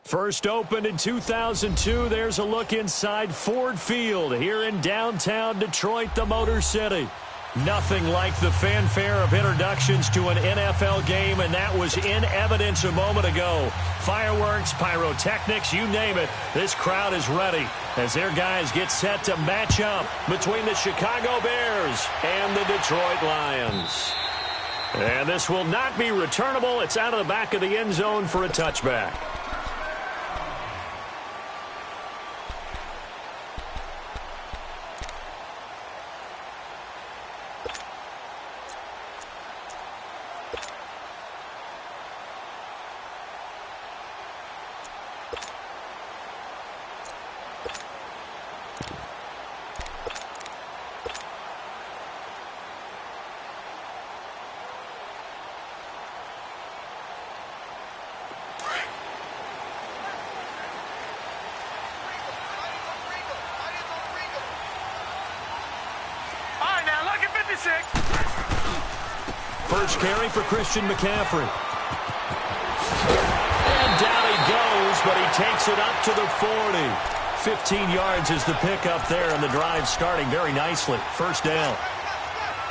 First opened in 2002, there's a look inside Ford Field here in downtown Detroit, the Motor City. Nothing like the fanfare of introductions to an NFL game, and that was in evidence a moment ago. Fireworks, pyrotechnics, you name it, this crowd is ready as their guys get set to match up between the Chicago Bears and the Detroit Lions. And this will not be returnable. It's out of the back of the end zone for a touchback. First carry for Christian McCaffrey. And down he goes, but he takes it up to the 40. 15 yards is the pickup there, and the drive starting very nicely. First down.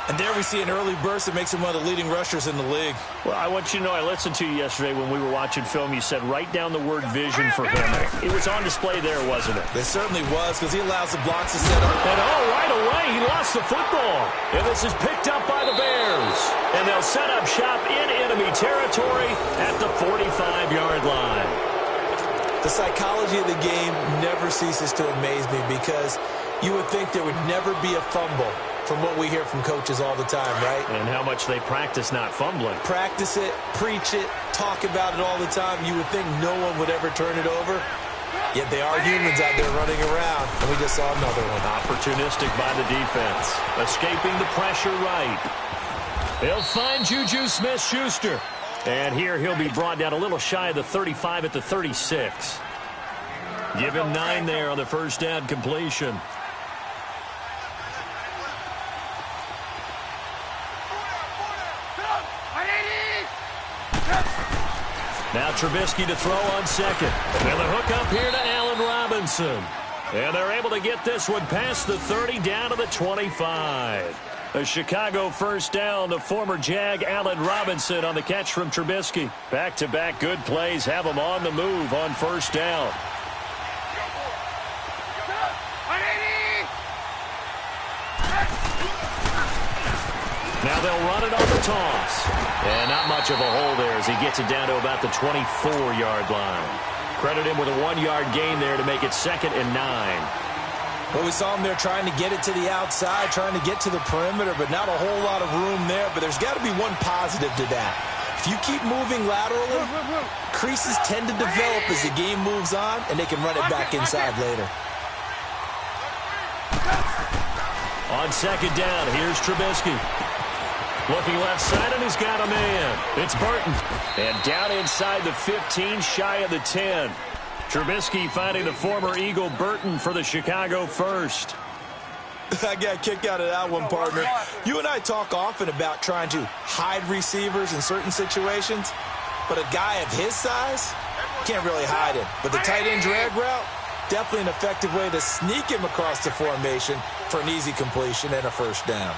And there we see an early burst that makes him one of the leading rushers in the league. Well, I want you to know, I listened to you yesterday when we were watching film. You said write down the word vision for him. It was on display there, wasn't it? It certainly was, because he allows the blocks to set up. And right away, he lost the football. And this is picked up by the Bears. And they'll set up shop in enemy territory at the 45-yard line. The psychology of the game never ceases to amaze me, because you would think there would never be a fumble from what we hear from coaches all the time, right? And how much they practice not fumbling. Practice it, preach it, talk about it all the time. You would think no one would ever turn it over. Yet they are humans out there running around, and we just saw another one. Opportunistic by the defense. Escaping the pressure right. They'll find Juju Smith-Schuster. And here he'll be brought down a little shy of the 35 at the 36. Give him 9 there on the first down completion. Now Trubisky to throw on second. And the hook up here to Allen Robinson. And they're able to get this one past the 30 down to the 25. A Chicago first down to former Jag Allen Robinson on the catch from Trubisky. Back-to-back good plays have him on the move on first down. Now they'll run it on the toss. And not much of a hole there as he gets it down to about the 24-yard line. Credit him with a 1-yard gain there to make it 2nd and 9. Well, we saw him there trying to get it to the outside, trying to get to the perimeter, but not a whole lot of room there. But there's got to be one positive to that. If you keep moving laterally, creases tend to develop as the game moves on, and they can run it back inside later. On second down, here's Trubisky. Looking left side, and he's got a man. It's Burton. And down inside the 15, shy of the 10. Trubisky finding the former Eagle Burton for the Chicago first. I got a kick out of that one, partner. You and I talk often about trying to hide receivers in certain situations, but a guy of his size can't really hide him. But the tight end drag route, definitely an effective way to sneak him across the formation for an easy completion and a first down.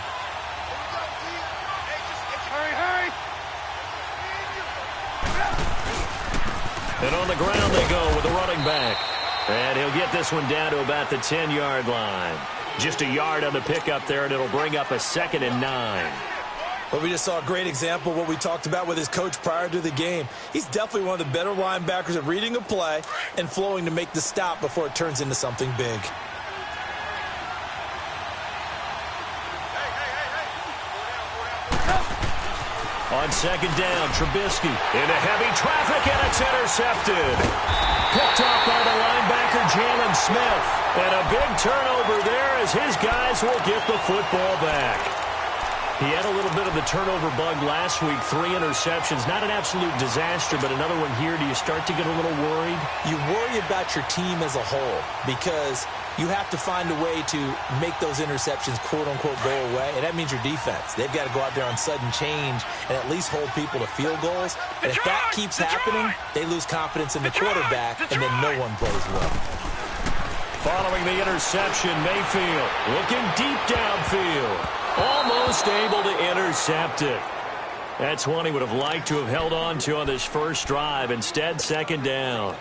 And on the ground they go with the running back. And he'll get this one down to about the 10-yard line. Just a yard on the pickup there, and it'll bring up a 2nd and 9. Well, we just saw a great example of what we talked about with his coach prior to the game. He's definitely one of the better linebackers at reading a play and flowing to make the stop before it turns into something big. On second down, Trubisky into heavy traffic, and it's intercepted. Picked off by the linebacker, Jalen Smith. And a big turnover there as his guys will get the football back. He had a little bit of the turnover bug last week, 3 interceptions. Not an absolute disaster, but another one here. Do you start to get a little worried? You worry about your team as a whole because you have to find a way to make those interceptions, quote-unquote, go away, and that means your defense. They've got to go out there on sudden change and at least hold people to field goals. And if that keeps happening, they lose confidence in the quarterback, and then no one plays well. Following the interception, Mayfield looking deep downfield. Almost able to intercept it. That's one he would have liked to have held on to on this first drive. Instead, second down.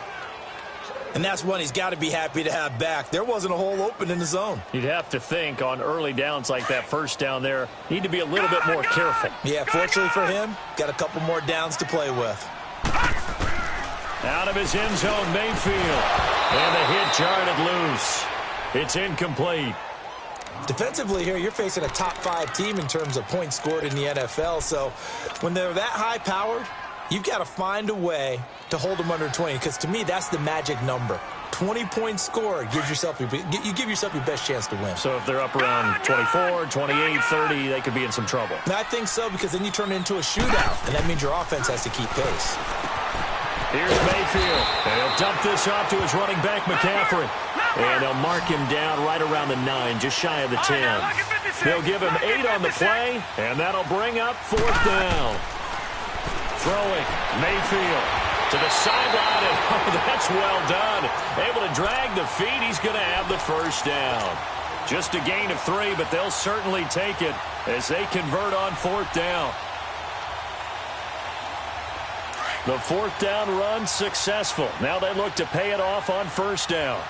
And that's one he's got to be happy to have back. There wasn't a hole open in the zone. You'd have to think on early downs like that first down there, need to be a little bit more careful. Yeah, fortunately for him, got a couple more downs to play with. Out of his end zone, Mayfield. And the hit jarred it loose. It's incomplete. Defensively here, you're facing a top-5 team in terms of points scored in the NFL. So when they're that high-powered, you've got to find a way to hold them under 20, because to me, that's the magic number. 20 points scored gives yourself you give yourself your best chance to win. So if they're up around 24, 28, 30, they could be in some trouble. And I think so, because then you turn it into a shootout, and that means your offense has to keep pace. Here's Mayfield. And he'll dump this off to his running back, McCaffrey. And they'll mark him down right around the 9, just shy of the 10. They'll give him 8 on the play, and that'll bring up 4th down. Throwing, Mayfield to the sideline, and oh, that's well done. Able to drag the feet. He's going to have the first down. Just a gain of 3, but they'll certainly take it as they convert on 4th down. The 4th down run successful. Now they look to pay it off on 1st down.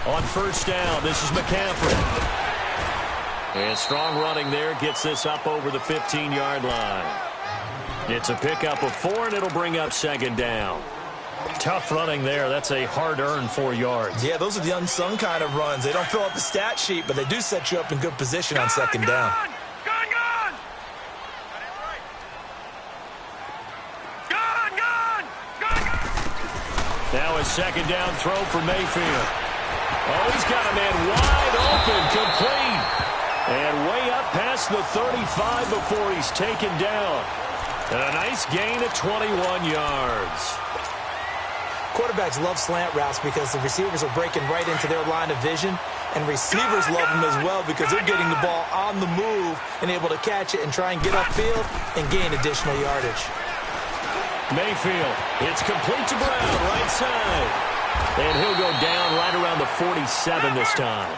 On 1st down, this is McCaffrey. And strong running there gets this up over the 15-yard line. It's a pickup of 4, and it'll bring up 2nd down. Tough running there. That's a hard-earned 4 yards. Yeah, those are the unsung kind of runs. They don't fill up the stat sheet, but they do set you up in good position on 2nd down. Now a 2nd down throw for Mayfield. Oh, he's got a man wide open, complete. And way up past the 35 before he's taken down. And a nice gain of 21 yards. Quarterbacks love slant routes because the receivers are breaking right into their line of vision, and receivers love them as well because they're getting the ball on the move and able to catch it and try and get upfield and gain additional yardage. Mayfield, it's complete to Brown, right side. And he'll go down right around the 47 this time.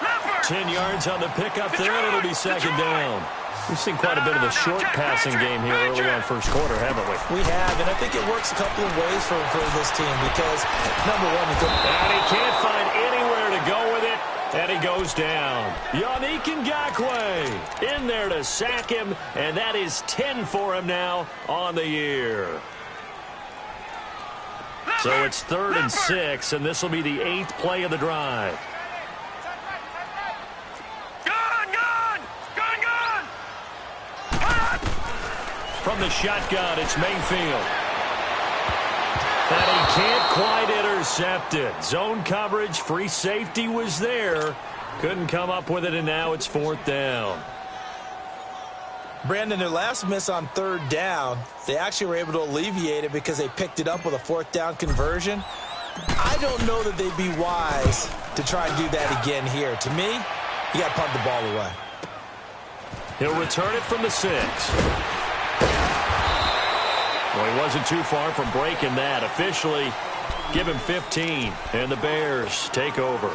10 yards on the pickup there, and it'll be 2nd down. We've seen quite a bit of a short passing game here early on first quarter, haven't we? We have, and I think it works a couple of ways for this team because, number one, and he can't find anywhere to go with it, and he goes down. Yannick Ngakoue in there to sack him, and that is 10 for him now on the year. So it's 3rd and 6, and this will be the 8th play of the drive. From the shotgun, it's Mayfield. And he can't quite intercept it. Zone coverage, free safety was there. Couldn't come up with it, and now it's 4th down. Brandon, their last miss on 3rd down, they actually were able to alleviate it because they picked it up with a 4th down conversion. I don't know that they'd be wise to try and do that again here. To me, you got to punt the ball away. He'll return it from the 6. Well, he wasn't too far from breaking that. Officially, give him 15, and the Bears take over.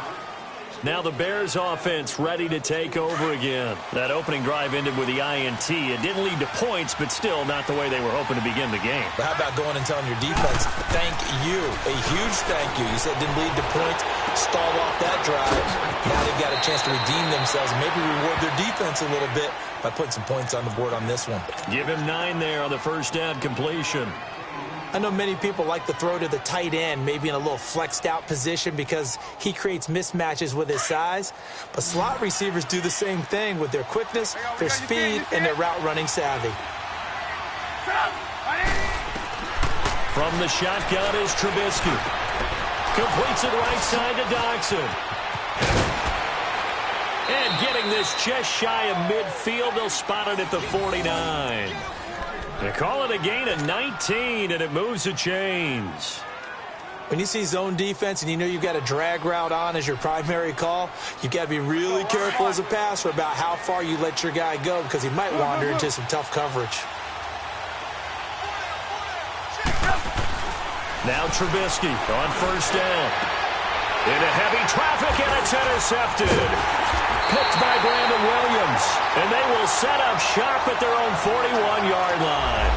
Now the Bears offense ready to take over again. That opening drive ended with the INT. It didn't lead to points, but still not the way they were hoping to begin the game. But how about going and telling your defense, thank you, a huge thank you. You said it didn't lead to points, stalled off that drive. Now they've got a chance to redeem themselves and maybe reward their defense a little bit by putting some points on the board on this one. Give him 9 there on the 1st down completion. I know many people like to throw to the tight end, maybe in a little flexed out position because he creates mismatches with his size. But slot receivers do the same thing with their quickness, their speed, and their route running savvy. From the shotgun is Trubisky. Completes it right side to Dodson. And getting this just shy of midfield, they'll spot it at the 49. They call it a gain of 19, and it moves the chains. When you see zone defense and you know you've got a drag route on as your primary call, you've got to be really careful as a passer about how far you let your guy go because he might wander into some tough coverage. Now Trubisky on first down. Into heavy traffic, and it's intercepted. Picked by Brandon Williams. And they will set up shop at their own 41-yard line.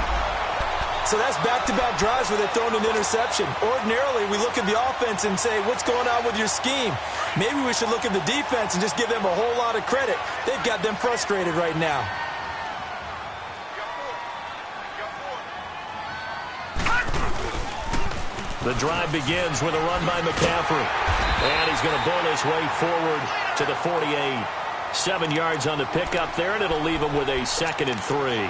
So that's back-to-back drives where they've thrown an interception. Ordinarily, we look at the offense and say, what's going on with your scheme? Maybe we should look at the defense and just give them a whole lot of credit. They've got them frustrated right now. The drive begins with a run by McCaffrey. And he's going to bull his way forward to the 48. 7 yards on the pickup there, and it'll leave him with a 2nd and 3.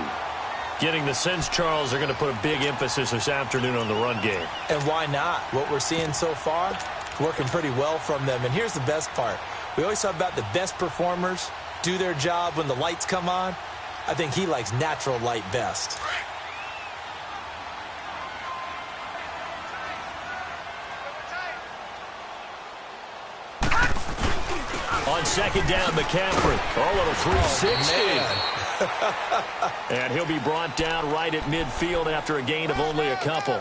Getting the sense, Charles, they're going to put a big emphasis this afternoon on the run game. And why not? What we're seeing so far, working pretty well from them. And here's the best part. We always talk about the best performers do their job when the lights come on. I think he likes natural light best. On second down, McCaffrey. Oh, little 360. And he'll be brought down right at midfield after a gain of only a couple.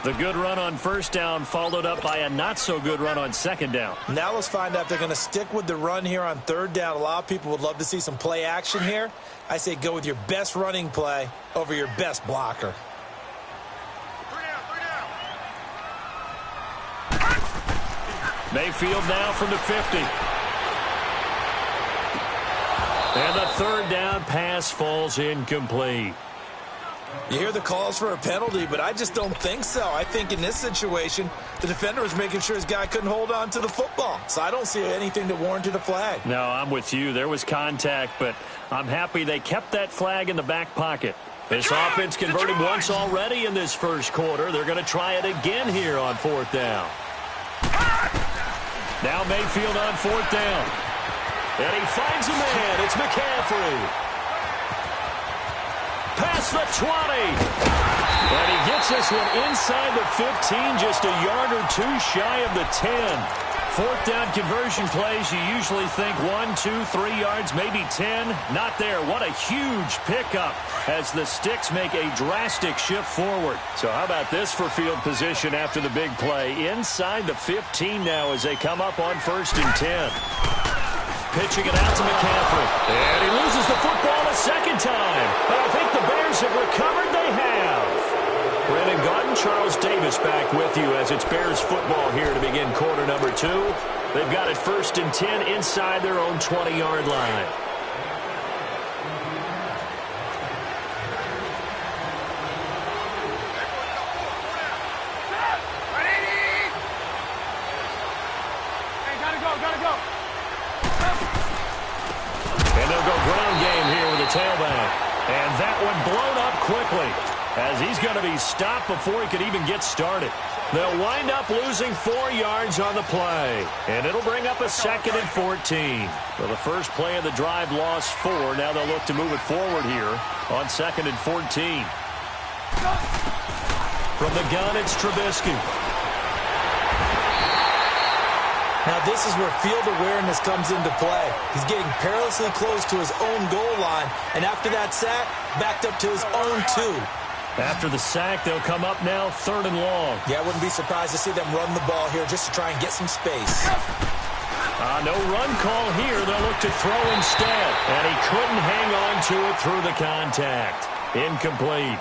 The good run on first down followed up by a not-so-good run on second down. Now let's find out if they're going to stick with the run here on third down. A lot of people would love to see some play action here. I say go with your best running play over your best blocker. Mayfield now from the 50. And the third down pass falls incomplete. You hear the calls for a penalty, but I just don't think so. I think in this situation, the defender was making sure his guy couldn't hold on to the football. So I don't see anything that warranted a flag. No, I'm with you. There was contact, but I'm happy they kept that flag in the back pocket. This offense converted once already in this first quarter. They're going to try it again here on fourth down. Now Mayfield on fourth down. And he finds a man. It's McCaffrey. Past the 20. And he gets this one inside the 15, just a yard or two shy of the 10. Fourth down conversion plays, you usually think 1, 2, 3 yards, maybe 10. Not there. What a huge pickup as the Sticks make a drastic shift forward. So how about this for field position after the big play? Inside the 15 now as they come up on 1st and 10. Pitching it out to McCaffrey. And he loses the football a second time. But I think the Bears have recovered. They have. Brandon Gaudin, Charles Davis back with you as it's Bears football here to begin quarter number 2. They've got it 1st and 10 inside their own 20-yard line. And they'll go ground game here with a tailback. And that one blown up quickly as he's going to be stopped before he could even get started. They'll wind up losing 4 yards on the play. And it'll bring up a 2nd and 14. So the first play of the drive lost 4. Now they'll look to move it forward here on 2nd and 14. From the gun, it's Trubisky. Now this is where field awareness comes into play. He's getting perilously close to his own goal line, and after that sack, backed up to his own 2. After the sack, they'll come up now 3rd and long. Yeah, I wouldn't be surprised to see them run the ball here just to try and get some space. No run call here. They'll look to throw instead, and he couldn't hang on to it through the contact. Incomplete.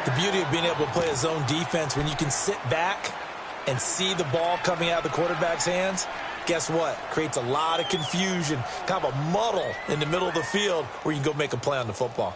The beauty of being able to play a zone defense when you can sit back and see the ball coming out of the quarterback's hands, guess what? Creates a lot of confusion, kind of a muddle in the middle of the field where you can go make a play on the football.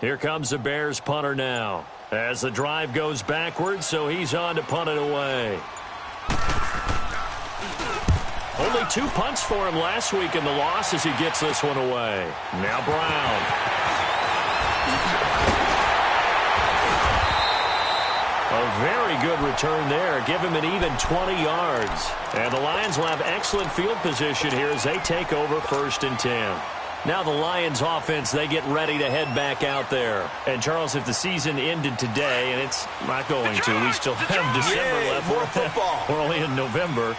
Here comes the Bears punter now as the drive goes backwards, so he's on to punt it away. Only 2 punts for him last week in the loss as he gets this one away. Now Brown. A very good return there. Give him an even 20 yards. And the Lions will have excellent field position here as they take over 1st and 10. Now the Lions offense, they get ready to head back out there. And, Charles, if the season ended today, and it's not going to, we still have December left. More football. We're only in November.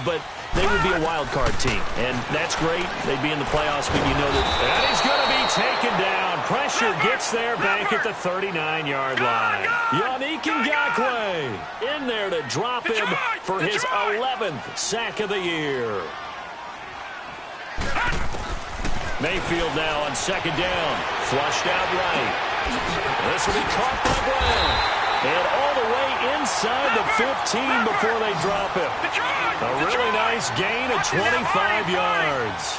But they would be a wild card team. And that's great. They'd be in the playoffs, but you know that is going to be taken down. Pressure gets there back at the 39-yard line. Yannick Ngakoue in there to drop him for his 11th sack of the year. Mayfield now on 2nd down. Flushed out right. This will be caught by Brown. And all the way inside the 15 before they drop him. A really nice gain of 25 yards.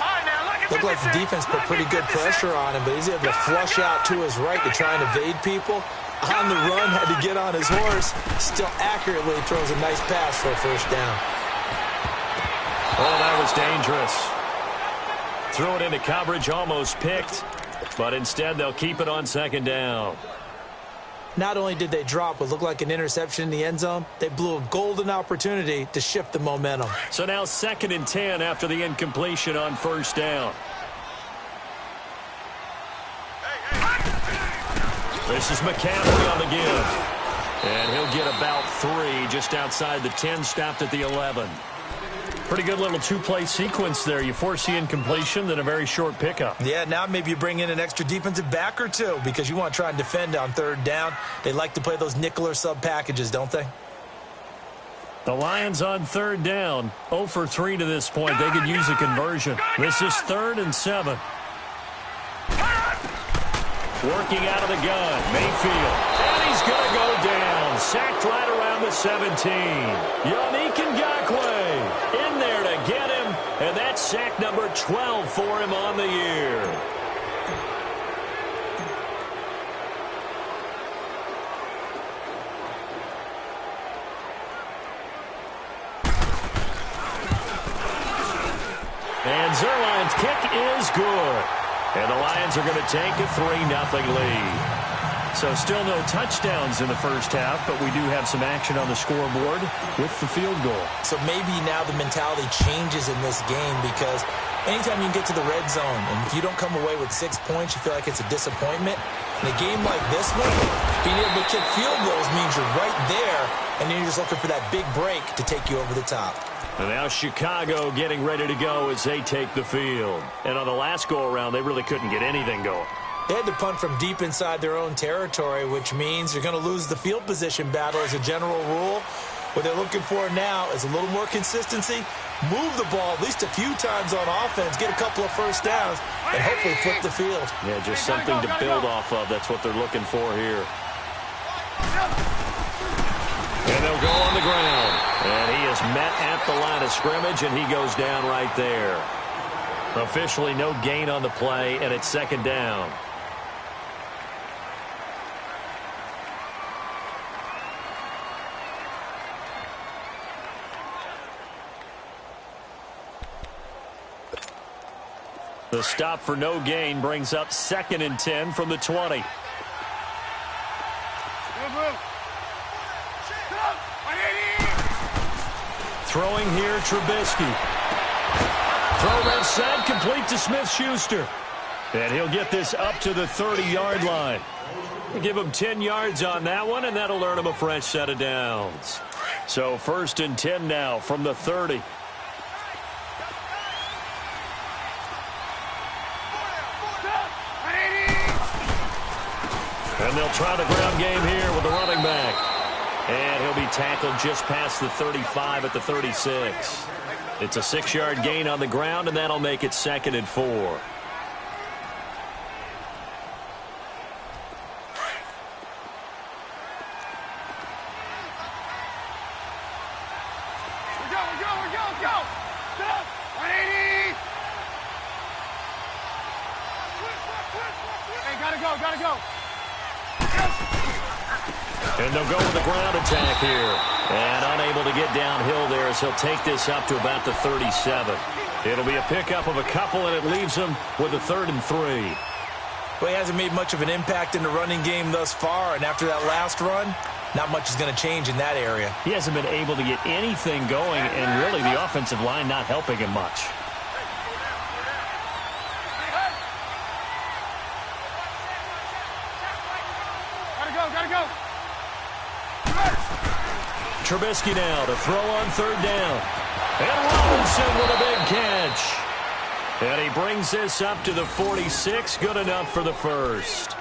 Looked like the defense put pretty good pressure on him, but he's able to flush out to his right to try and evade people. On the run, had to get on his horse. Still accurately throws a nice pass for a 1st down. Oh, that was dangerous. Threw it into coverage, almost picked, but instead they'll keep it on 2nd down. Not only did they drop what looked like an interception in the end zone, they blew a golden opportunity to shift the momentum. So now 2nd and 10 after the incompletion on 1st down. This is McCaffrey on the give. And he'll get about 3 just outside the 10, stopped at the 11. Pretty good little 2-play sequence there. You force the incompletion, then a very short pickup. Yeah, now maybe you bring in an extra defensive back or 2 because you want to try and defend on 3rd down. They like to play those nickel or sub packages, don't they? The Lions on 3rd down. 0 for 3 to this point. They could use a conversion. This is 3rd and 7. Working out of the gun, Mayfield. And he's going to go down. Sacked right around the 17. Yannick Ngakoue in there to get him. And that's sack number 12 for him on the year. And Zuerlein's kick is good. And the Lions are going to take a 3-0 lead. So still no touchdowns in the first half, but we do have some action on the scoreboard with the field goal. So maybe now the mentality changes in this game because anytime you can get to the red zone and if you don't come away with 6 points, you feel like it's a disappointment. In a game like this one, being able to kick field goals means you're right there, and then you're just looking for that big break to take you over the top. And now Chicago getting ready to go as they take the field. And on the last go-around, they really couldn't get anything going. They had to punt from deep inside their own territory, which means you're going to lose the field position battle as a general rule. What they're looking for now is a little more consistency, move the ball at least a few times on offense, get a couple of 1st downs, and hopefully flip the field. Yeah, just something to build off of. That's what they're looking for here. And they'll go on the ground. And he is met at the line of scrimmage, and he goes down right there. Officially no gain on the play, and it's 2nd down. The stop for no gain brings up 2nd and 10 from the 20. Throwing here, Trubisky. Throw left side, complete to Smith-Schuster. And he'll get this up to the 30-yard line. We'll give him 10 yards on that one, and that'll earn him a fresh set of downs. So 1st and 10 now from the 30. And they'll try the ground game here with the running back. And he'll be tackled just past the 35 at the 36. It's a 6-yard gain on the ground, and that'll make it 2nd and 4. Go! 180! Hey, gotta go! And they'll go with the ground attack here. And unable to get downhill there as he'll take this up to about the 37. It'll be a pickup of a couple, and it leaves him with a 3rd and 3. Well, he hasn't made much of an impact in the running game thus far, and after that last run, not much is going to change in that area. He hasn't been able to get anything going, and really the offensive line not helping him much. Gotta go. Trubisky now to throw on 3rd down. And Robinson with a big catch. And he brings this up to the 46. Good enough for the first.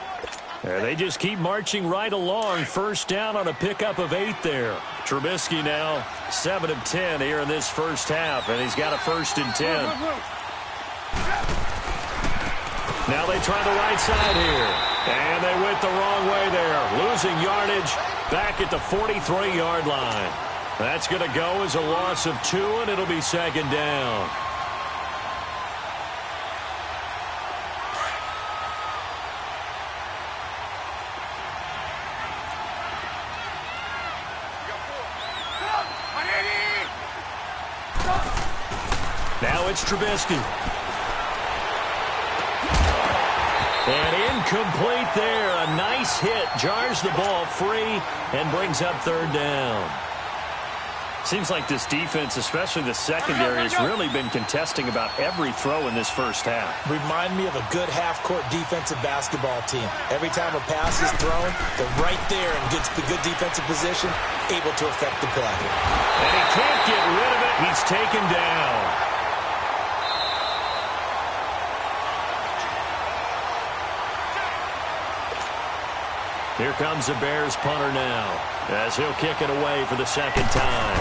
And they just keep marching right along. 1st down on a pickup of 8 there. Trubisky now 7 of 10 here in this first half. And he's got a 1st and 10. Now they try the right side here. And they went the wrong way there. Losing yardage back at the 43-yard line. That's going to go as a loss of 2, and it'll be 2nd down. Now it's Trubisky. And incomplete there. A nice hit. Jars the ball free and brings up 3rd down. Seems like this defense, especially the secondary, has really been contesting about every throw in this first half. Remind me of a good half-court defensive basketball team. Every time a pass is thrown, they're right there in good defensive position, able to affect the play. And he can't get rid of it. He's taken down. Here comes the Bears punter now as he'll kick it away for the 2nd time.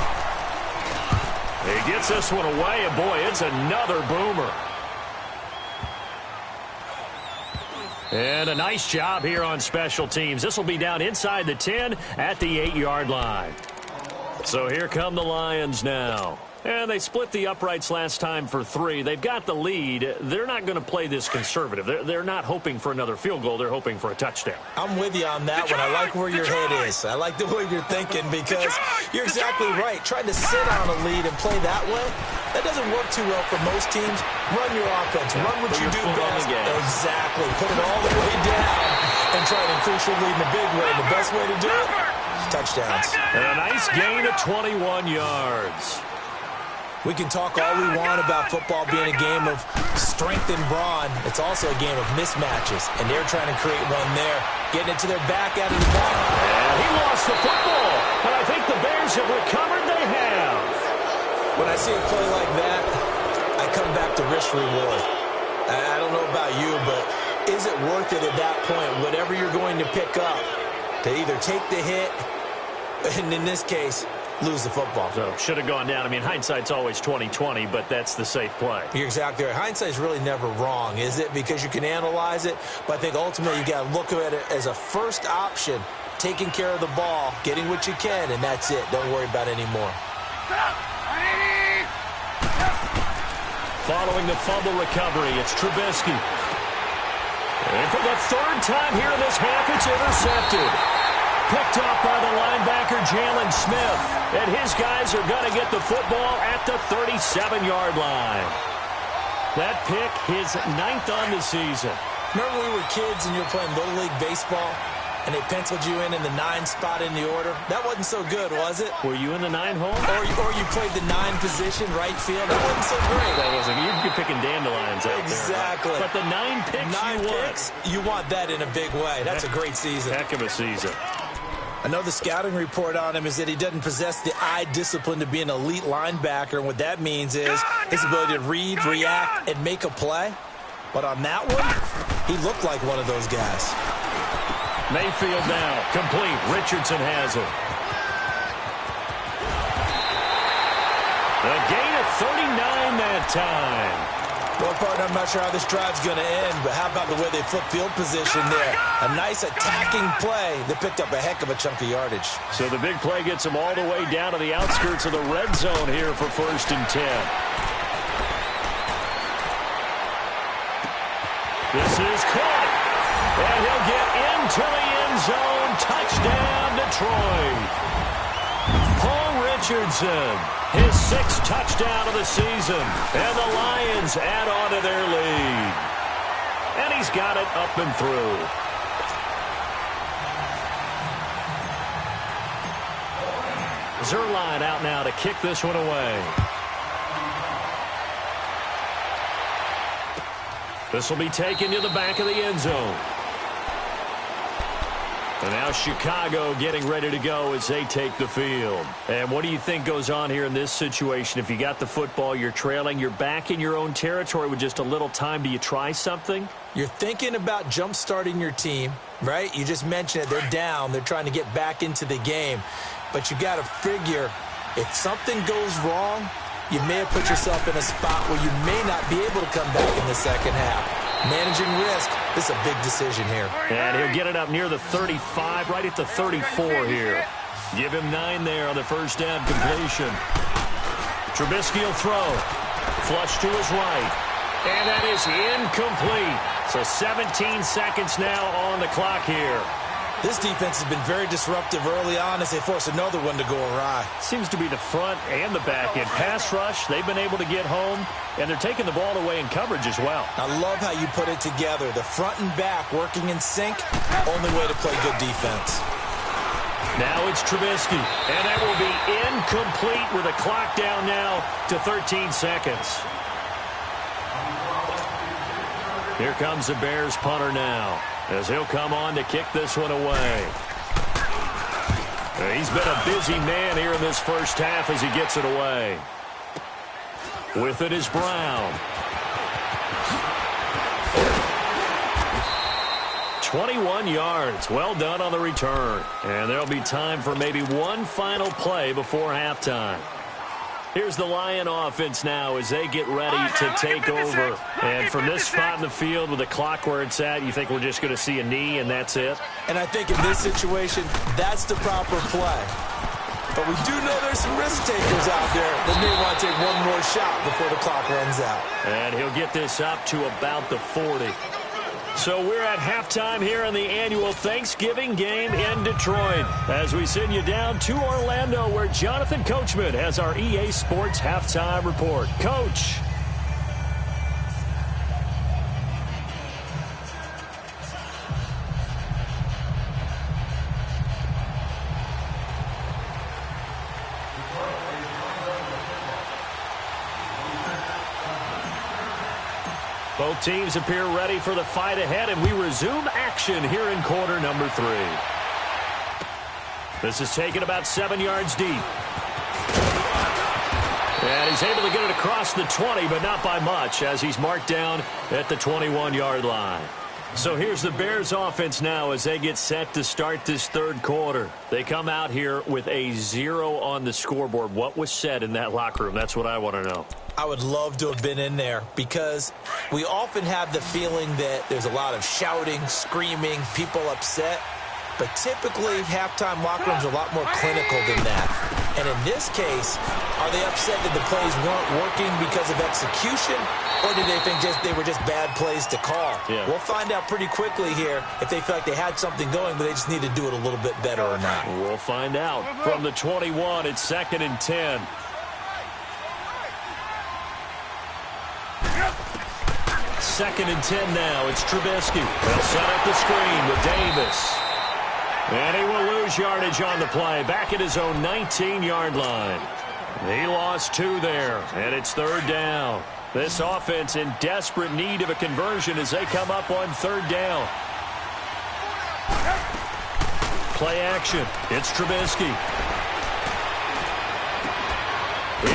He gets this one away, and boy, it's another boomer. And a nice job here on special teams. This will be down inside the 10 at the 8-yard line. So here come the Lions now. And they split the uprights last time for 3. They've got the lead. They're not going to play this conservative. They're not hoping for another field goal. They're hoping for a touchdown. I'm with you on that one. I like where your head is. I like the way you're thinking because you're exactly right. Trying to sit on a lead and play that way, that doesn't work too well for most teams. Run your offense. Run what you do best. Exactly. Put it all the way down and try to increase your lead in a big way. The best way to do it, touchdowns. And a nice gain of 21 yards. We can talk all we want about football being a game of strength and brawn. It's also a game of mismatches, and they're trying to create one there. Getting it to their back out of the back. And he lost the football, but I think the Bears have recovered. They have. When I see a play like that, I come back to risk reward. I don't know about you, but is it worth it at that point, whatever you're going to pick up, to either take the hit, and in this case, lose the football. So should have gone down. I mean, hindsight's always 20/20, but that's the safe play. You're exactly right. Hindsight's really never wrong, is it? Because you can analyze it, but I think ultimately you got to look at it as a first option, taking care of the ball, getting what you can, and that's it. Don't worry about it anymore. Following the fumble recovery, it's Trubisky. And for the 3rd time here in this half, it's intercepted. Picked up by the linebacker, Jalen Smith. And his guys are going to get the football at the 37-yard line. That pick, his 9th on the season. Remember when we were kids and you were playing Little League Baseball, and they penciled you in the 9 spot in the order? That wasn't so good, was it? Were you in the 9 hole? Or you played the 9 position, right field? That wasn't so great. That wasn't. You're picking dandelions out exactly. there. But the 9 picks you want that in a big way. That's a great season. Heck of a season. I know the scouting report on him is that he doesn't possess the eye discipline to be an elite linebacker, and what that means is his ability to read, react, and make a play. But on that one, he looked like one of those guys. Mayfield now, complete. Richardson has it. A gain of 39 that time. Well, partner, I'm not sure how this drive's going to end, but how about the way they flip field position there? A nice attacking play that picked up a heck of a chunk of yardage. So the big play gets them all the way down to the outskirts of the red zone here for 1st and 10. This is caught. And he'll get into the end zone. Touchdown, Detroit. Paul Richardson, his 6th touchdown of the season. And the Lions add on to their lead. And he's got it up and through. Zuerlein out now to kick this one away. This will be taken to the back of the end zone. And now Chicago getting ready to go as they take the field. And what do you think goes on here in this situation? If you got the football, you're trailing, you're back in your own territory with just a little time. Do you try something? You're thinking about jump-starting your team, right? You just mentioned it. They're down. They're trying to get back into the game. But you got to figure if something goes wrong, you may have put yourself in a spot where you may not be able to come back in the second half. Managing risk, this is a big decision here. And he'll get it up near the 35, right at the 34 here. Give him 9 there on the first down completion. Trubisky will throw. Flush to his right. And that is incomplete. So 17 seconds now on the clock here. This defense has been very disruptive early on as they force another one to go awry. Seems to be the front and the back end. Pass rush, they've been able to get home, and they're taking the ball away in coverage as well. I love how you put it together. The front and back working in sync, only way to play good defense. Now it's Trubisky, and that will be incomplete with a clock down now to 13 seconds. Here comes the Bears punter now, as he'll come on to kick this one away. He's been a busy man here in this first half as he gets it away. With it is Brown. 21 yards. Well done on the return. And there'll be time for maybe one final play before halftime. Here's the Lion offense now as they get ready to take over. And from this spot in the field with the clock where it's at, you think we're just going to see a knee and that's it? And I think in this situation, that's the proper play. But we do know there's some risk takers out there that may want to take one more shot before the clock runs out. And he'll get this up to about the 40. So we're at halftime here in the annual Thanksgiving game in Detroit as we send you down to Orlando where Jonathan Coachman has our EA Sports halftime report. Coach. Both teams appear ready for the fight ahead, and we resume action here in quarter number 3. This is taken about 7 yards deep. And he's able to get it across the 20, but not by much, as he's marked down at the 21-yard line. So here's the Bears offense now as they get set to start this third quarter. They come out here with a 0 on the scoreboard. What was said in that locker room? That's what I want to know. I would love to have been in there because we often have the feeling that there's a lot of shouting, screaming, people upset. But typically, halftime locker rooms are a lot more clinical than that. And in this case, are they upset that the plays weren't working because of execution? Or do they think they were just bad plays to call? Yeah. We'll find out pretty quickly here if they feel like they had something going, but they just need to do it a little bit better or not. We'll find out. From the 21, it's 2nd and 10. Second and 10 now. It's Trubisky. They'll set up the screen with Davis. And he will lose yardage on the play. Back at his own 19-yard line. He lost 2 there, and it's 3rd down. This offense in desperate need of a conversion as they come up on 3rd down. Play action. It's Trubisky.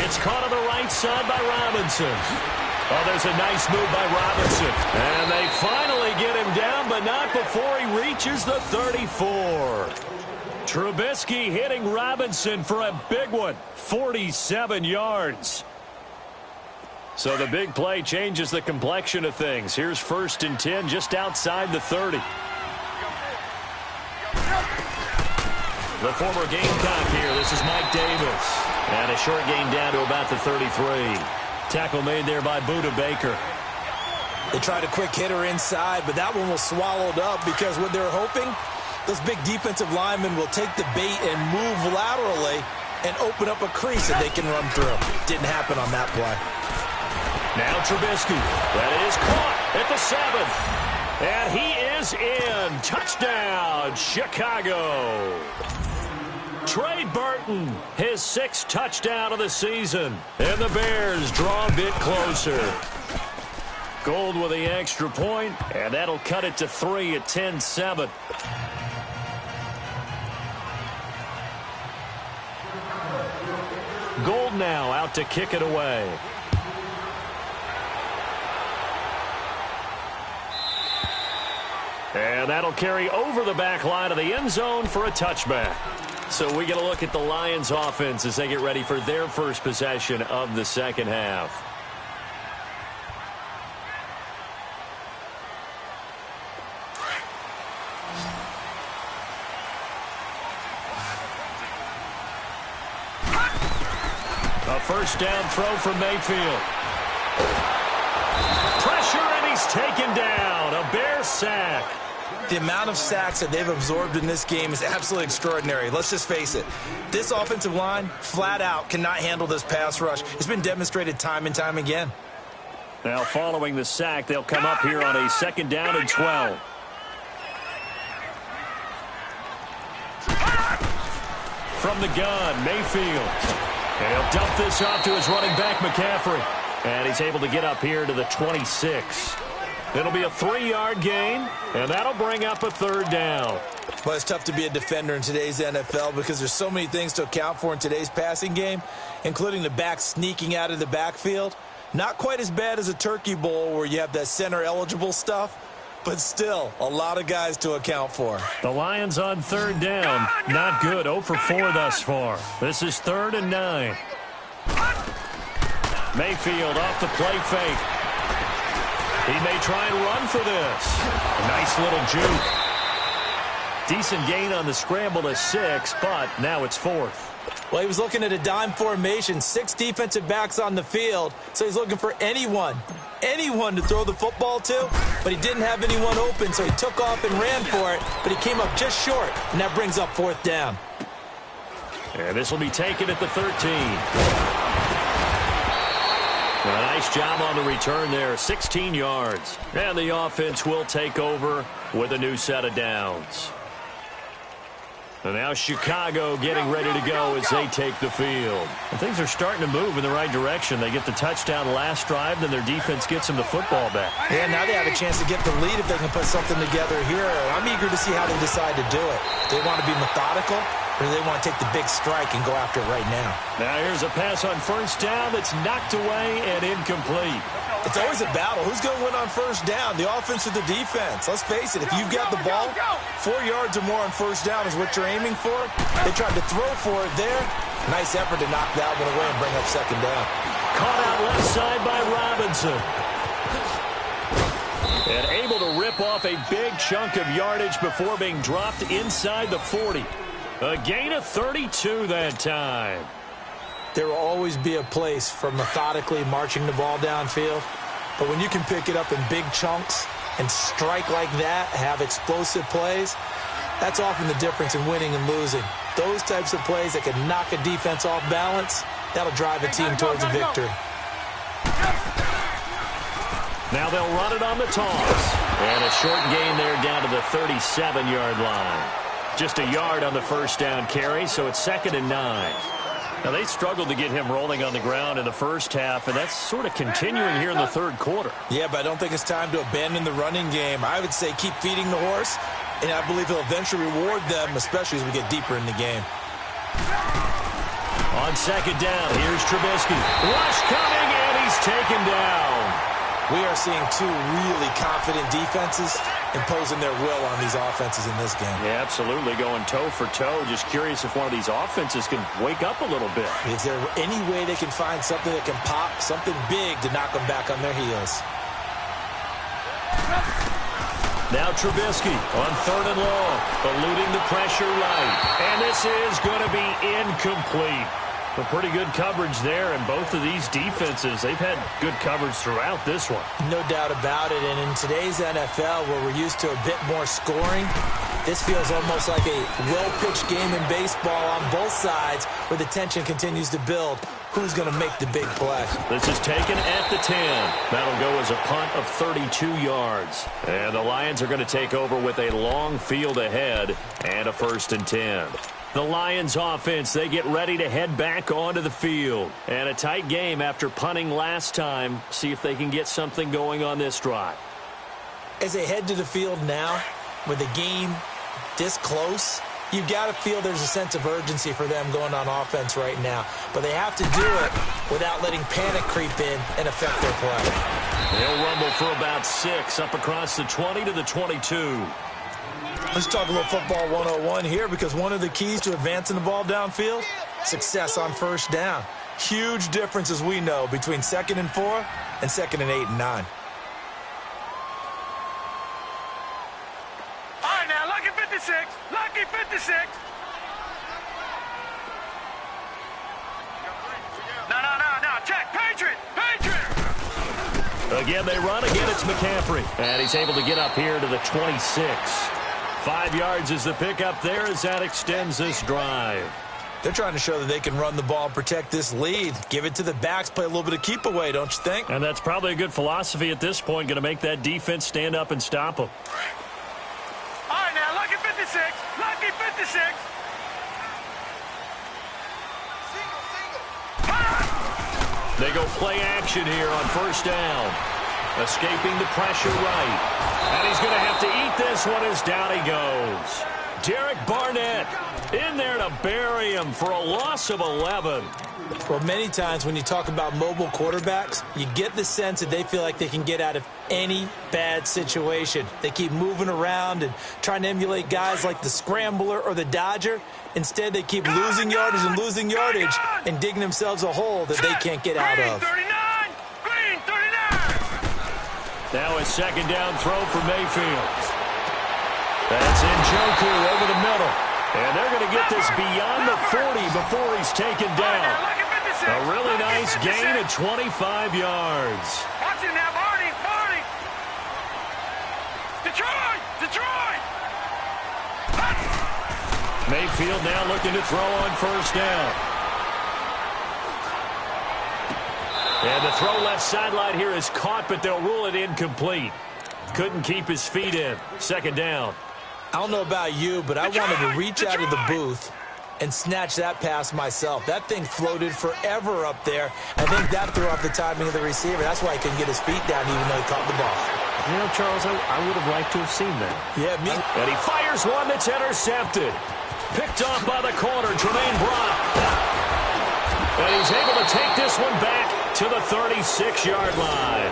It's caught on the right side by Robinson. Oh, there's a nice move by Robinson. And they finally get him down, but not before he reaches the 34. Trubisky hitting Robinson for a big one, 47 yards. So the big play changes the complexion of things. Here's 1st and 10 just outside the 30. The former Gamecock here. This is Mike Davis. And a short gain down to about the 33. Tackle made there by Budda Baker. They tried a quick hitter inside, but that one was swallowed up because what they're hoping Those big defensive linemen will take the bait and move laterally and open up a crease that they can run through. Didn't happen on that play. Now Trubisky. That is caught at the 7. And he is in. Touchdown, Chicago. Trey Burton, his 6th touchdown of the season. And the Bears draw a bit closer. Gold with the extra point, and that'll cut it to 3 at 10-7. Gold now out to kick it away. And that'll carry over the back line of the end zone for a touchback. So we get a look at the Lions offense as they get ready for their first possession of the second half. A first down throw from Mayfield. Pressure, and he's taken down. A Bear sack. The amount of sacks that they've absorbed in this game is absolutely extraordinary. Let's just face it. This offensive line, flat out, cannot handle this pass rush. It's been demonstrated time and time again. Now, following the sack, they'll come up here on a 2nd down and 12. From the gun, Mayfield. And he'll dump this off to his running back, McCaffrey. And he's able to get up here to the 26. It'll be a 3-yard gain, and that'll bring up a 3rd down. Well, it's tough to be a defender in today's NFL because there's so many things to account for in today's passing game, including the back sneaking out of the backfield. Not quite as bad as a turkey bowl where you have that center-eligible stuff, but still a lot of guys to account for. The Lions on 3rd down. Not good. 0 for 4 thus far. This is 3rd and 9. Mayfield off the play fake. He may try and run for this. Nice little juke. Decent gain on the scramble to 6, but now it's 4th. Well, he was looking at a dime formation, 6 defensive backs on the field, so he's looking for anyone to throw the football to, but he didn't have anyone open, so he took off and ran for it, but he came up just short, and that brings up 4th down. And this will be taken at the 13. A nice job on the return there, 16 yards. And the offense will take over with a new set of downs. And now Chicago getting ready to go as they take the field. And things are starting to move in the right direction. They get the touchdown last drive, then their defense gets them the football back. Yeah, now they have a chance to get the lead if they can put something together here. I'm eager to see how they decide to do it. They want to be methodical, or do they want to take the big strike and go after it right now? Now here's a pass on 1st down that's knocked away and incomplete. It's always a battle. Who's going to win on 1st down, the offense or the defense? Let's face it, if you've got the ball, 4 yards or more on 1st down is what you're aiming for. They tried to throw for it there. Nice effort to knock that one away and bring up 2nd down. Caught out left side by Robinson. And able to rip off a big chunk of yardage before being dropped inside the 40. A gain of 32 that time. There will always be a place for methodically marching the ball downfield. But when you can pick it up in big chunks and strike like that, have explosive plays, that's often the difference in winning and losing. Those types of plays that can knock a defense off balance, that'll drive a team towards a victory. Now they'll run it on the toss. And a short gain there down to the 37-yard line. Just a yard on the 1st down carry, so it's 2nd and 9. Now, they struggled to get him rolling on the ground in the 1st half, and that's sort of continuing here in the 3rd quarter. Yeah, but I don't think it's time to abandon the running game. I would say keep feeding the horse, and I believe he'll eventually reward them, especially as we get deeper in the game. On 2nd down, here's Trubisky. Rush coming, and he's taken down. We are seeing 2 really confident defenses imposing their will on these offenses in this game. Yeah, absolutely, going toe for toe. Just curious if one of these offenses can wake up a little bit. Is there any way they can find something that can pop, something big to knock them back on their heels? Now Trubisky on 3rd and long, eluding the pressure right. And this is going to be incomplete. But pretty good coverage there, and both of these defenses, they've had good coverage throughout this one. No doubt about it, and in today's NFL, where we're used to a bit more scoring, This feels almost like a well-pitched game in baseball on both sides where the tension continues to build. Who's going to make the big play? This is taken at the 10. That'll go as a punt of 32 yards. And the Lions are going to take over with a long field ahead and a 1st and 10. The Lions offense, they get ready to head back onto the field. And a tight game after punting last time. See if they can get something going on this drive. As they head to the field now, with the game this close, you've got to feel there's a sense of urgency for them going on offense right now. But they have to do it without letting panic creep in and affect their play. They'll rumble for about 6 up across the 20 to the 22. Let's talk a little football 101 here, because one of the keys to advancing the ball downfield, success on 1st down. Huge difference, as we know, between 2nd and 4 and 2nd and 8 and 9. All right, now, lucky 56. Lucky 56. No. Check. Patriot. Again, they run. Again, it's McCaffrey. And he's able to get up here to the 26. 5 yards is the pickup there as that extends this drive. They're trying to show that they can run the ball and protect this lead. Give it to the backs, play a little bit of keep away, don't you think? And that's probably a good philosophy at this point, going to make that defense stand up and stop them. All right, now, lucky 56. Lucky 56. They go play action here on 1st down. Escaping the pressure right. And he's going to have to eat this one as down he goes. Derek Barnett in there to bury him for a loss of 11. Well, many times when you talk about mobile quarterbacks, you get the sense that they feel like they can get out of any bad situation. They keep moving around and trying to emulate guys like the Scrambler or the Dodger. Instead, they keep losing yardage and losing yardage and digging themselves a hole that they can't get out of. Green 39. Now a 2nd down throw for Mayfield. That's Njoku over the middle. And they're going to get this beyond the 40 before he's taken down. A really nice gain of 25 yards. Watch it now, Barney. Detroit. Mayfield now looking to throw on 1st down. And the throw left sideline here is caught, but they'll rule it incomplete. Couldn't keep his feet in. 2nd down. I don't know about you, but I wanted to reach out of the booth and snatch that pass myself. That thing floated forever up there. I think that threw off the timing of the receiver. That's why he couldn't get his feet down even though he caught the ball. You know, Charles, I would have liked to have seen that. Yeah, me. And he fires one that's intercepted. Picked off by the corner, Tremaine Brock. And he's able to take this one back to the 36-yard line.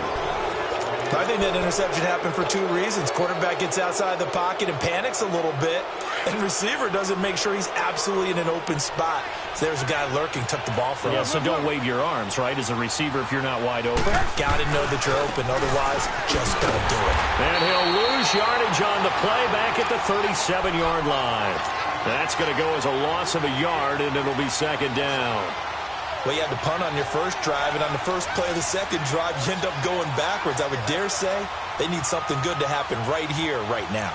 I think that interception happened for 2 reasons. Quarterback gets outside the pocket and panics a little bit, and receiver doesn't make sure he's absolutely in an open spot. So there's a guy lurking, took the ball from him. Yeah, so don't wave your arms, right, as a receiver if you're not wide open. Got to know that you're open, otherwise just don't do it. And he'll lose yardage on the play back at the 37-yard line. That's going to go as a loss of a yard, and it'll be 2nd down. Well, you had to punt on your first drive, and on the first play of the second drive, you end up going backwards. I would dare say they need something good to happen right here, right now.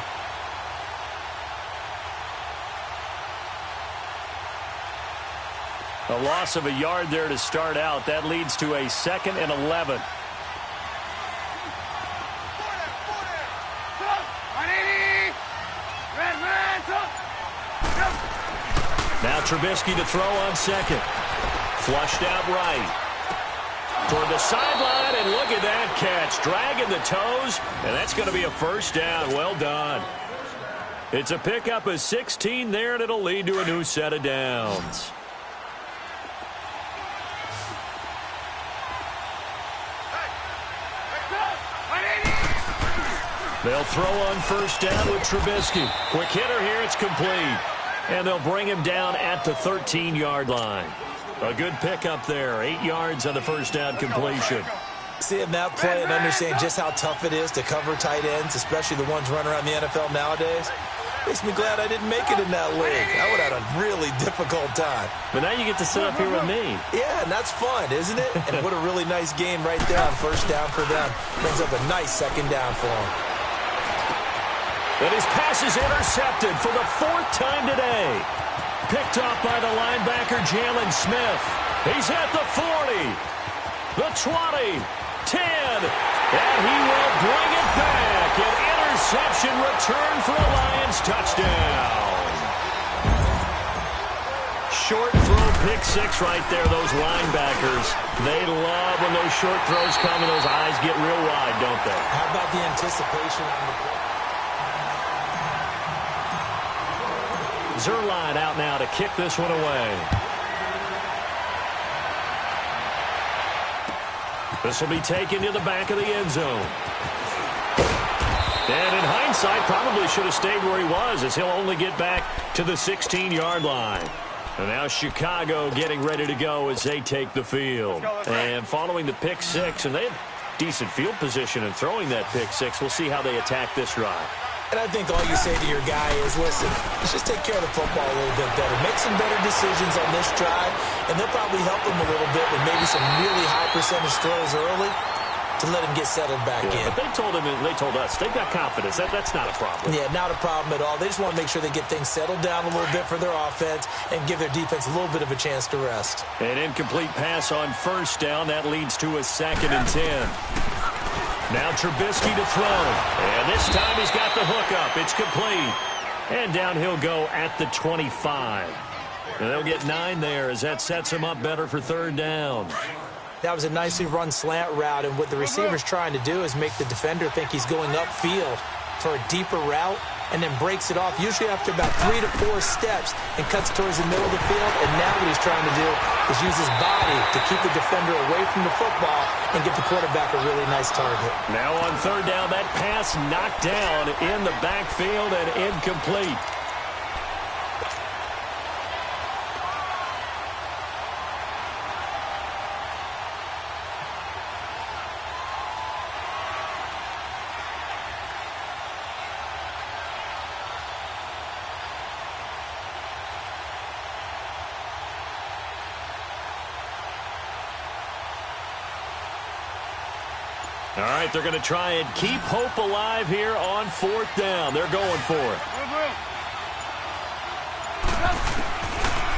A loss of a yard there to start out. That leads to a 2nd and 11. Now Trubisky to throw on 2nd. Flushed out right. Toward the sideline, and look at that catch. Dragging the toes, and that's going to be a 1st down. Well done. It's a pickup of 16 there, and it'll lead to a new set of downs. They'll throw on 1st down with Trubisky. Quick hitter here, it's complete. And they'll bring him down at the 13-yard line. A good pickup there. 8 yards on the 1st down completion. Seeing that play and understand just how tough it is to cover tight ends, especially the ones running around the NFL nowadays, makes me glad I didn't make it in that league. I would have had a really difficult time. But now you get to sit up here with me. Yeah, and that's fun, isn't it? And what a really nice game right there on 1st down for them. Brings up a nice 2nd down for them. And his pass is intercepted for the 4th time today. Picked off by the linebacker, Jalen Smith. He's at the 40, the 20, 10, and he will bring it back. An interception return for a Lions touchdown. Short throw, pick 6 right there, those linebackers. They love when those short throws come and those eyes get real wide, don't they? How about the anticipation on the play? Zuerlein out now to kick this one away. This will be taken to the back of the end zone. And in hindsight, probably should have stayed where he was, as he'll only get back to the 16-yard line. And now Chicago getting ready to go as they take the field. And following the pick 6, and they have decent field position in throwing that pick 6. We'll see how they attack this drive. And I think all you say to your guy is, listen, let's just take care of the football a little bit better. Make some better decisions on this drive, and they'll probably help him a little bit with maybe some really high percentage throws early to let him get settled back in. But they told him, and they told us, they've got confidence. That's not a problem. Yeah, not a problem at all. They just want to make sure they get things settled down a little bit for their offense and give their defense a little bit of a chance to rest. An incomplete pass on 1st down. That leads to a 2nd and 10. Now Trubisky to throw. And this time he's got the hook up. It's complete. And down he'll go at the 25. And they'll get 9 there as that sets him up better for 3rd down. That was a nicely run slant route, and what the receiver's trying to do is make the defender think he's going upfield for a deeper route and then breaks it off, usually after about 3 to 4 steps, and cuts towards the middle of the field. And now what he's trying to do is use his body to keep the defender away from the football and give the quarterback a really nice target. Now on 3rd down, that pass knocked down in the backfield and incomplete. All right, they're going to try and keep hope alive here on 4th down. They're going for it.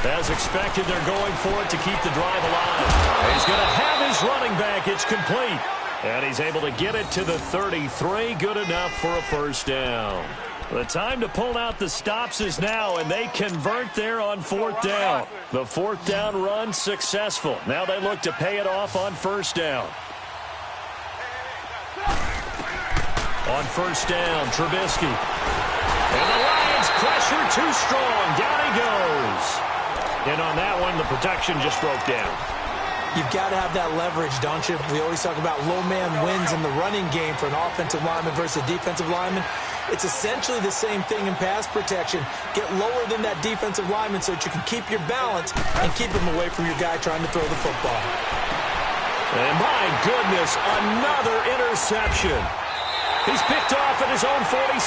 As expected, they're going for it to keep the drive alive. He's going to have his running back. It's complete. And he's able to get it to the 33. Good enough for a 1st down. The time to pull out the stops is now, and they convert there on 4th down. The 4th down run successful. Now they look to pay it off on 1st down. On 1st down, Trubisky. And the Lions pressure too strong. Down he goes. And on that one, the protection just broke down. You've got to have that leverage, don't you? We always talk about low man wins in the running game for an offensive lineman versus a defensive lineman. It's essentially the same thing in pass protection. Get lower than that defensive lineman so that you can keep your balance and keep him away from your guy trying to throw the football. And my goodness, another interception. He's picked off at his own 46.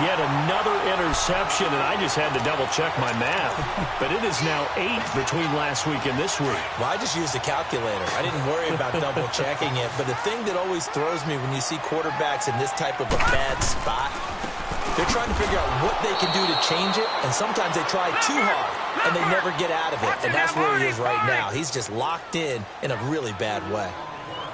Yet another interception, and I just had to double-check my math. But it is now 8 between last week and this week. Well, I just used a calculator. I didn't worry about double-checking it. But the thing that always throws me when you see quarterbacks in this type of a bad spot, they're trying to figure out what they can do to change it, and sometimes they try too hard, and they never get out of it. And that's where he is right now. He's just locked in a really bad way.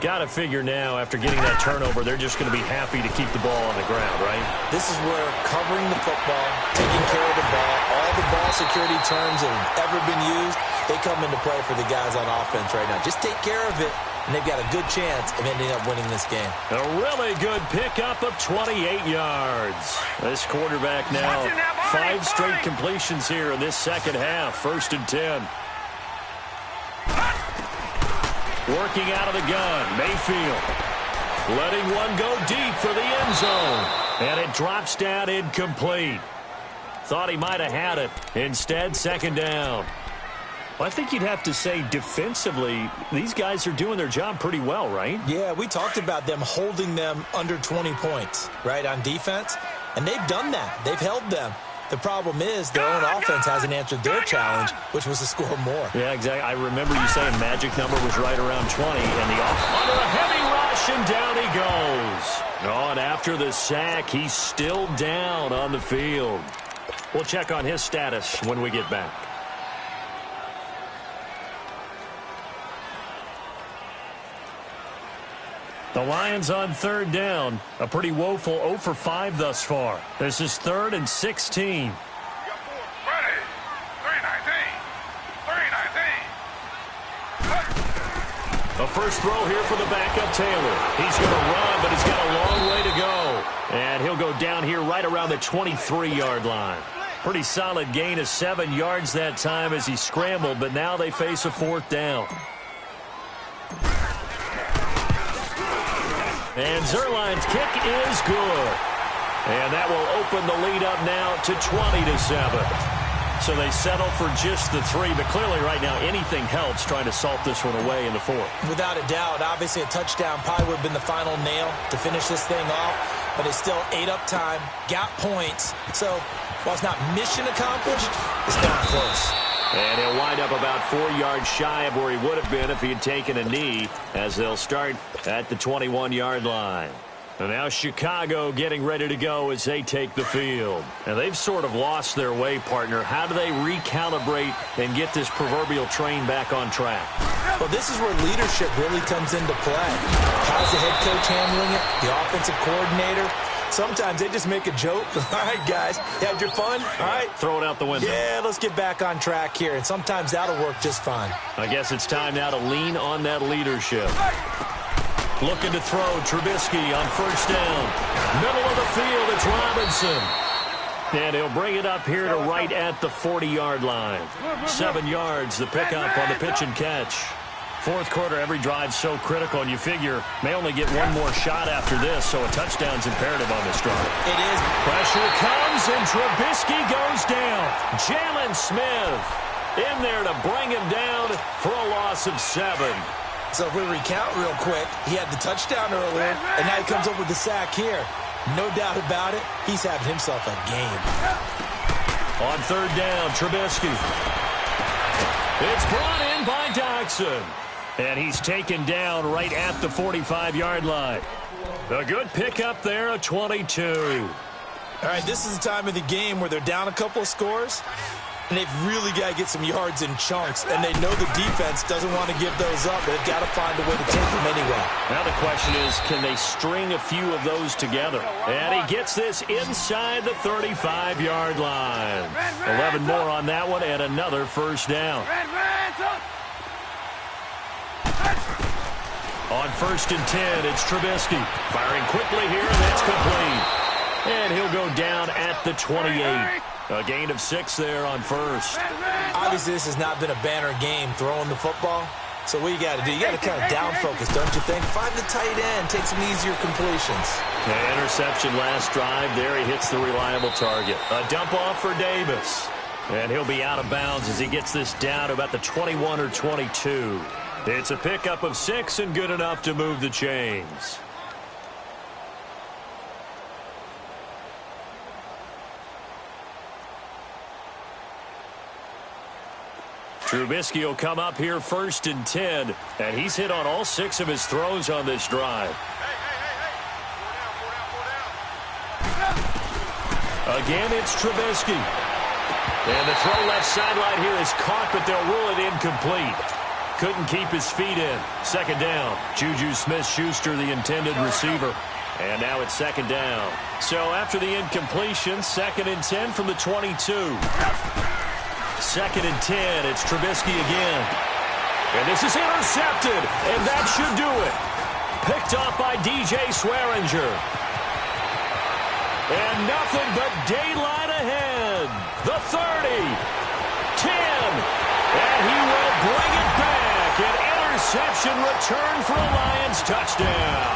Got to figure now, after getting that turnover, they're just going to be happy to keep the ball on the ground, right? This is where covering the football, taking care of the ball, all the ball security terms that have ever been used, they come into play for the guys on offense right now. Just take care of it, and they've got a good chance of ending up winning this game. A really good pickup of 28 yards. This quarterback now 5 straight completions here in this second half. 1st and 10. Working out of the gun, Mayfield. Letting one go deep for the end zone. And it drops down incomplete. Thought he might have had it. Instead, 2nd down. Well, I think you'd have to say defensively, these guys are doing their job pretty well, right? Yeah, we talked about them holding them under 20 points, right, on defense. And they've done that. They've held them. The problem is their own offense hasn't answered their challenge, which was to score more. Yeah, exactly. I remember you saying magic number was right around 20, and the under a heavy rush. rush, and down he goes. Oh, and after the sack, he's still down on the field. We'll check on his status when we get back. The Lions on third down. A pretty woeful 0 for 5 thus far. This is 3rd and 16. A first throw here for the backup Taylor. He's going to run, but he's got a long way to go. And he'll go down here right around the 23-yard line. Pretty solid gain of 7 yards that time as he scrambled, but now they face a 4th down. And Zuerlein's kick is good. And that will open the lead up now to 20-7. So they settle for just the 3, but clearly right now anything helps trying to salt this one away in the 4th. Without a doubt, obviously a touchdown probably would have been the final nail to finish this thing off, but it's still ate up time, got points. So while it's not mission accomplished, it's not close. And he'll wind up about 4 yards shy of where he would have been if he had taken a knee, as they'll start at the 21-yard line. And now Chicago getting ready to go as they take the field. And they've sort of lost their way, partner. How do they recalibrate and get this proverbial train back on track? Well, this is where leadership really comes into play. How's the head coach handling it? The offensive coordinator? Sometimes they just make a joke. All right, guys, you had your fun? All right. Throw it out the window. Yeah, let's get back on track here. And sometimes that'll work just fine. I guess it's time now to lean on that leadership. Looking to throw, Trubisky on first down. Middle of the field, it's Robinson. And he'll bring it up here to right at the 40-yard line. 7 yards, the pickup on the pitch and catch. 4th quarter, every drive so critical, and you figure may only get one more shot after this, so a touchdown's imperative on this drive. It is. Pressure comes, and Trubisky goes down. Jalen Smith in there to bring him down for a loss of 7. So if we recount real quick, he had the touchdown earlier, and now he comes up with the sack here. No doubt about it, he's having himself a game. On third down, Trubisky. It's brought in by Dodson. And he's taken down right at the 45-yard line. A good pickup there, a 22. All right, this is the time of the game where they're down a couple of scores, and they've really got to get some yards in chunks, and they know the defense doesn't want to give those up, but they've got to find a way to take them anyway. Now the question is, can they string a few of those together? And he gets this inside the 35-yard line. 11 more on that one, and another first down. On 1st and 10, it's Trubisky. Firing quickly here, and that's complete. And he'll go down at the 28. A gain of 6 there on first. Obviously, this has not been a banner game throwing the football. So what you got to do, you got to kind of down focus, don't you think? Find the tight end, take some easier completions. An interception last drive. There he hits the reliable target. A dump off for Davis. And he'll be out of bounds as he gets this down to about the 21 or 22. It's a pickup of 6 and good enough to move the chains. Trubisky will come up here 1st and 10, and he's hit on all 6 of his throws on this drive. Again, it's Trubisky. And the throw left sideline here is caught, but they'll rule it incomplete. Couldn't keep his feet in. 2nd down. Juju Smith-Schuster, the intended receiver. And now it's 2nd down. So after the incompletion, 2nd and 10 from the 22. 2nd and 10, it's Trubisky again. And this is intercepted, and that should do it. Picked off by DJ Swearinger. And nothing but daylight ahead. The 30, 10, and he will bring it back. An interception return for a Lions touchdown.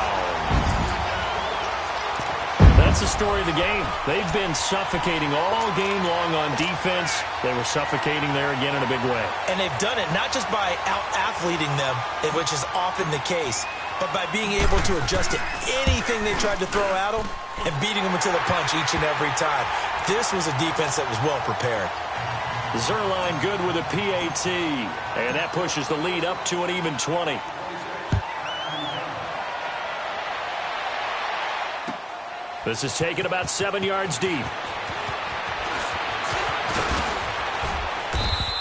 That's the story of the game. They've been suffocating all game long on defense. They were suffocating there again in a big way. And they've done it not just by out-athleting them, which is often the case, but by being able to adjust to anything they tried to throw at them and beating them until the punch each and every time. This was a defense that was well prepared. Zuerlein good with a PAT, and that pushes the lead up to an even 20. This is taken about 7 yards deep.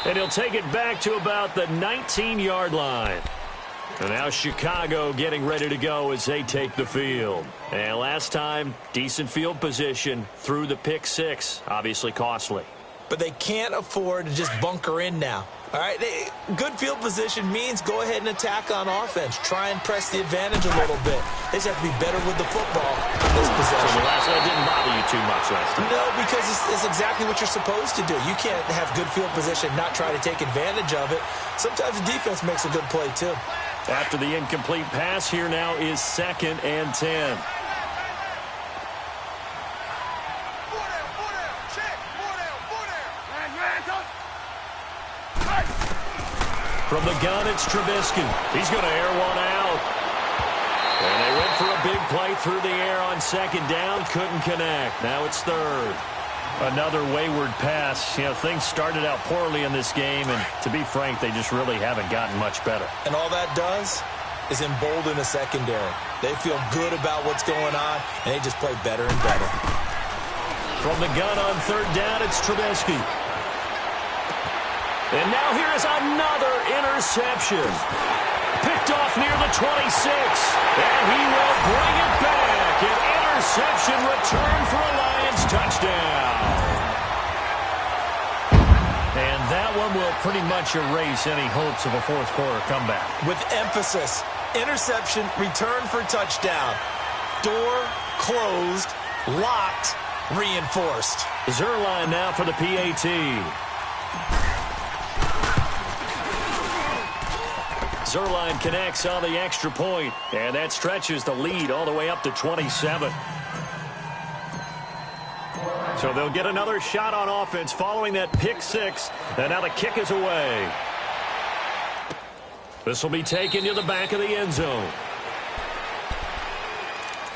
And he'll take it back to about the 19-yard line. And now Chicago getting ready to go as they take the field. And last time, decent field position through the pick six. Obviously costly. But they can't afford to just bunker in now. All right, good field position means go ahead and attack on offense. Try and press the advantage a little bit. They just have to be better with the football in this possession. So the last one didn't bother you too much last time? No, because it's exactly what you're supposed to do. You can't have good field position, not try to take advantage of it. Sometimes the defense makes a good play, too. After the incomplete pass, here now is 2nd and 10. From the gun, it's Trubisky. He's going to air one out. And they went for a big play through the air on 2nd down. Couldn't connect. Now it's 3rd. Another wayward pass. You know, things started out poorly in this game, and to be frank, they just really haven't gotten much better. And all that does is embolden the secondary. They feel good about what's going on, and they just play better and better. From the gun on 3rd down, it's Trubisky. And now here is another interception. Picked off near the 26. And he will bring it back. An interception return for a Lions touchdown. And that one will pretty much erase any hopes of a fourth quarter comeback. With emphasis, interception, return for touchdown. Door closed, locked, reinforced. Zuerlein now for the PAT. Zuerlein connects on the extra point, and that stretches the lead all the way up to 27. So they'll get another shot on offense following that pick six, and now the kick is away. This will be taken to the back of the end zone.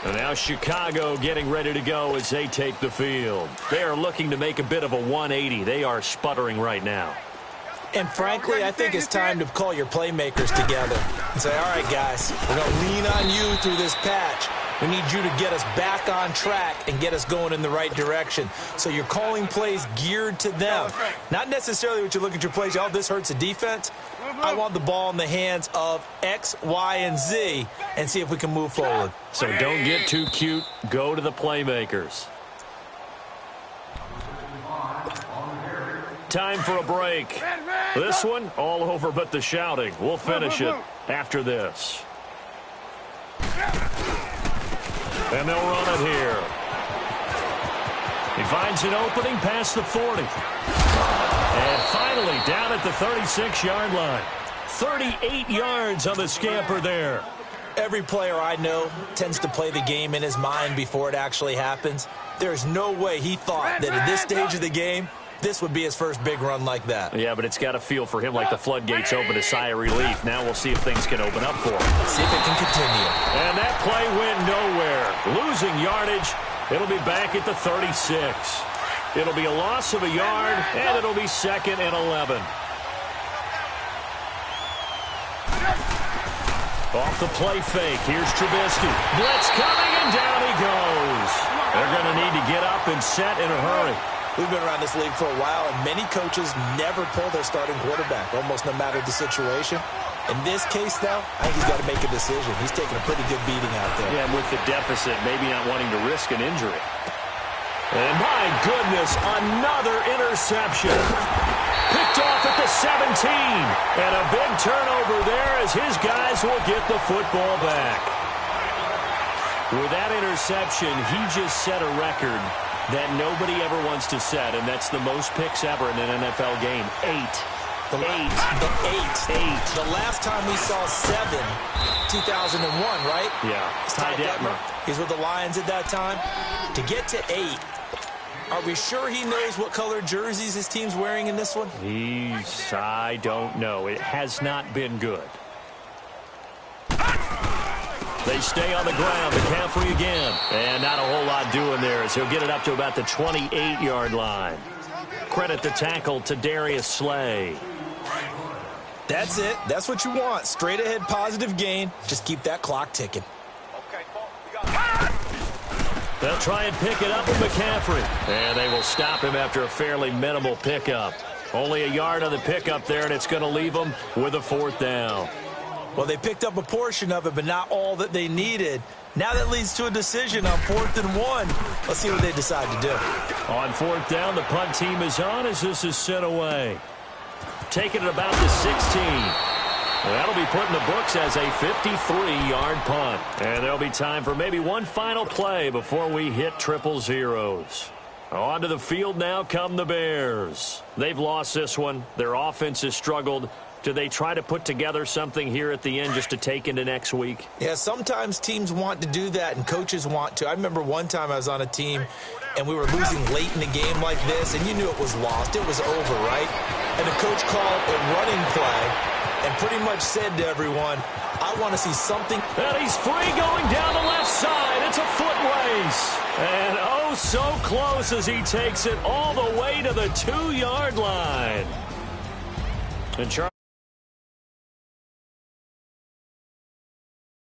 And now Chicago getting ready to go as they take the field. They are looking to make a bit of a 180. They are sputtering right now. And frankly, I think it's time to call your playmakers together and say, all right, guys, we're going to lean on you through this patch. We need you to get us back on track and get us going in the right direction. So you're calling plays geared to them. Not necessarily what you look at your plays, oh, this hurts the defense. I want the ball in the hands of X, Y, and Z and see if we can move forward. So don't get too cute. Go to the playmakers. Time for a break. This one, all over but the shouting. We'll finish it after this. And they'll run it here. He finds an opening past the 40. And finally down at the 36-yard line. 38 yards on the scamper there. Every player I know tends to play the game in his mind before it actually happens. There's no way he thought that at this stage of the game, this would be his first big run like that. Yeah, but it's got to feel for him like the floodgates open, a sigh of relief. Now we'll see if things can open up for him. See if it can continue. And that play went nowhere. Losing yardage. It'll be back at the 36. It'll be a loss of a yard, and it'll be 2nd and 11. Off the play fake. Here's Trubisky. Blitz coming, and down he goes. They're going to need to get up and set in a hurry. We've been around this league for a while, and many coaches never pull their starting quarterback, almost no matter the situation. In this case, though, I think he's got to make a decision. He's taking a pretty good beating out there. Yeah, and with the deficit, maybe not wanting to risk an injury. And my goodness, another interception. Picked off at the 17. And a big turnover there as his guys will get the football back. With that interception, he just set a record that nobody ever wants to set, and that's the most picks ever in an NFL game. 8. The last time we saw 7, 2001, right? Yeah. Ty Detmer. He's with the Lions at that time. To get to 8, are we sure he knows what color jerseys his team's wearing in this one? I don't know. It has not been good. They stay on the ground. McCaffrey again. And not a whole lot doing there as he'll get it up to about the 28-yard line. Credit the tackle to Darius Slay. That's it. That's what you want. Straight ahead positive gain. Just keep that clock ticking. They'll try and pick it up with McCaffrey. And they will stop him after a fairly minimal pickup. Only a yard on the pickup there, and it's going to leave them with a 4th down. Well, they picked up a portion of it, but not all that they needed. Now that leads to a decision on 4th and 1. Let's see what they decide to do. On 4th down, the punt team is on as this is sent away. Taking it about the 16. Well, that'll be put in the books as a 53-yard punt. And there'll be time for maybe one final play before we hit triple zeros. Onto the field now come the Bears. They've lost this one. Their offense has struggled. Do they try to put together something here at the end just to take into next week? Yeah, sometimes teams want to do that and coaches want to. I remember one time I was on a team and we were losing late in the game like this, and you knew it was lost. It was over, right? And the coach called a running play and pretty much said to everyone, I want to see something. And he's free going down the left side. It's a foot race. And oh, so close as he takes it all the way to the 2-yard line. And